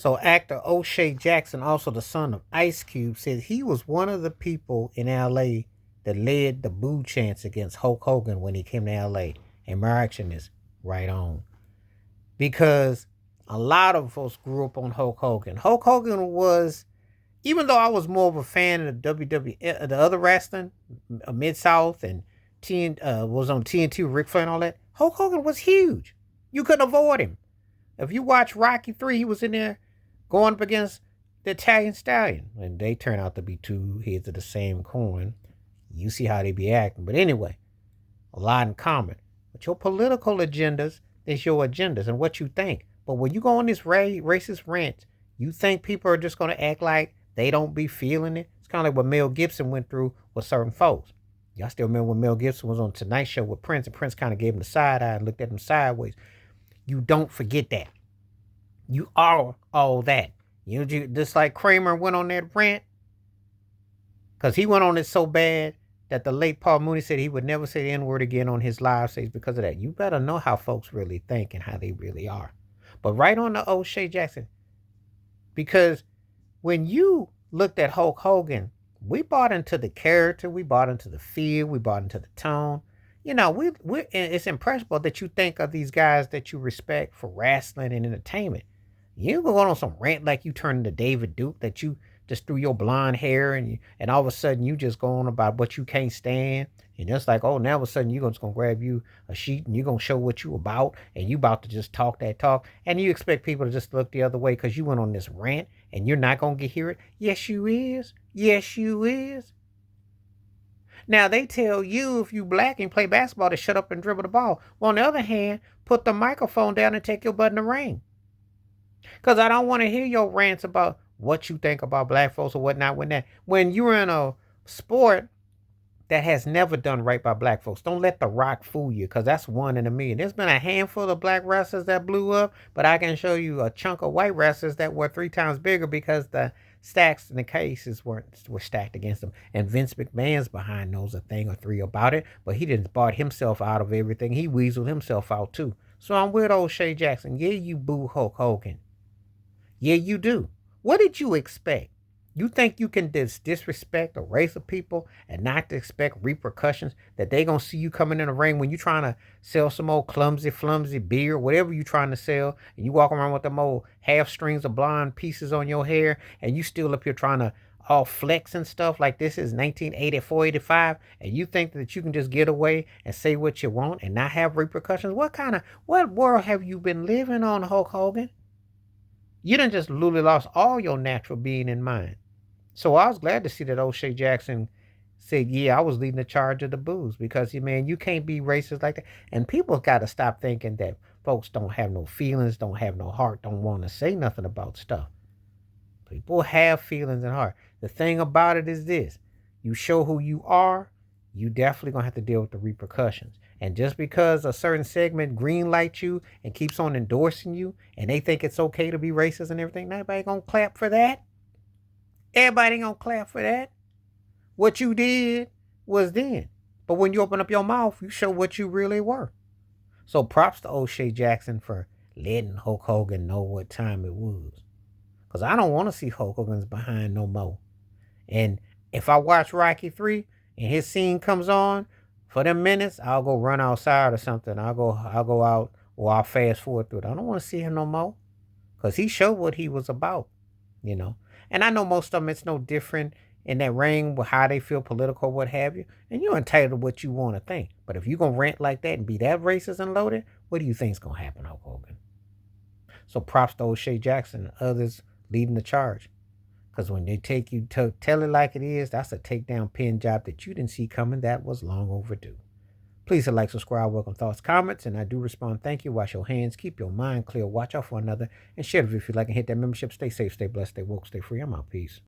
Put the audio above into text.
So actor O'Shea Jackson, also the son of Ice Cube, said he was one of the people in LA that led the boo chants against Hulk Hogan when he came to LA. And my reaction is right on. Because a lot of us grew up on Hulk Hogan. Hulk Hogan was, even though I was more of a fan of the WWE, the other wrestling, Mid South and was on TNT with Ric Flair and all that, Hulk Hogan was huge. You couldn't avoid him. If you watch Rocky 3, he was in there going up against the Italian Stallion. And they turn out to be two heads of the same coin. You see how they be acting. But anyway, a lot in common. But your political agendas is your agendas and what you think. But when you go on this racist rant, you think people are just going to act like they don't be feeling it? It's kind of like what Mel Gibson went through with certain folks. Y'all still remember when Mel Gibson was on Tonight Show with Prince, and Prince kind of gave him the side eye and looked at him sideways. You don't forget that. You are all that. You just like Kramer went on that rant, because he went on it so bad that the late Paul Mooney said he would never say the N-word again on his live stage because of that. You better know how folks really think and how they really are. But right on the O'Shea Jackson, because when you looked at Hulk Hogan, we bought into the character, we bought into the feel, we bought into the tone. You know, it's impressive that you think of these guys that you respect for wrestling and entertainment. You go on some rant like you turned into David Duke, that you just threw your blonde hair and all of a sudden you just go on about what you can't stand. And just like, oh, now all of a sudden you're just going to grab you a sheet and you're going to show what you about, and you about to just talk that talk. And you expect people to just look the other way because you went on this rant and you're not going to hear it. Yes, you is. Yes, you is. Now, they tell you if you black and play basketball to shut up and dribble the ball. Well, on the other hand, put the microphone down and take your butt in the ring. Because I don't want to hear your rants about what you think about black folks or whatnot when you're in a sport that has never done right by black folks. Don't let The Rock fool you, because that's one in a million. There's been a handful of black wrestlers that blew up, but I can show you a chunk of white wrestlers that were 3 times bigger because the stacks and the cases were stacked against them. And Vince McMahon's behind knows a thing or three about it, but he didn't bought himself out of everything. He weaseled himself out too. So I'm with O'Shea Jackson. Yeah, you boo Hulk Hogan. Yeah, you do. What did you expect? You think you can disrespect a race of people and not expect repercussions, that they going to see you coming in the ring when you trying to sell some old clumsy, flumsy beer, whatever you trying to sell, and you walk around with them old half strings of blonde pieces on your hair, and you still up here trying to all flex and stuff like this is 1984, 85, and you think that you can just get away and say what you want and not have repercussions? What world have you been living on, Hulk Hogan? You done just literally lost all your natural being in mind. So I was glad to see that O'Shea Jackson said, yeah, I was leading the charge of the booze, because, man, you can't be racist like that. And people got to stop thinking that folks don't have no feelings, don't have no heart, don't want to say nothing about stuff. People have feelings and heart. The thing about it is this: you show who you are, you definitely going to have to deal with the repercussions. And just because a certain segment green lights you and keeps on endorsing you, and they think it's okay to be racist and everything, nobody going to clap for that. Everybody ain't going to clap for that. What you did was then. But when you open up your mouth, you show what you really were. So props to O'Shea Jackson for letting Hulk Hogan know what time it was. Because I don't want to see Hulk Hogan's behind no more. And if I watch Rocky 3 and his scene comes on, for them minutes, I'll go run outside or something. I'll go out, or I'll fast forward through it. I don't want to see him no more, because he showed what he was about, you know. And I know most of them, it's no different in that ring with how they feel political, what have you. And you're entitled to what you want to think. But if you're going to rant like that and be that racist and loaded, what do you think's going to happen, Hulk Hogan? So props to O'Shea Jackson and others leading the charge. Because when they take you to tell it like it is, that's a takedown pin job that you didn't see coming. That was long overdue. Please hit like, subscribe, welcome thoughts, comments, and I do respond. Thank you. Wash your hands. Keep your mind clear. Watch out for another. And share it if you like, and hit that membership. Stay safe, stay blessed, stay woke, stay free. I'm out. Peace.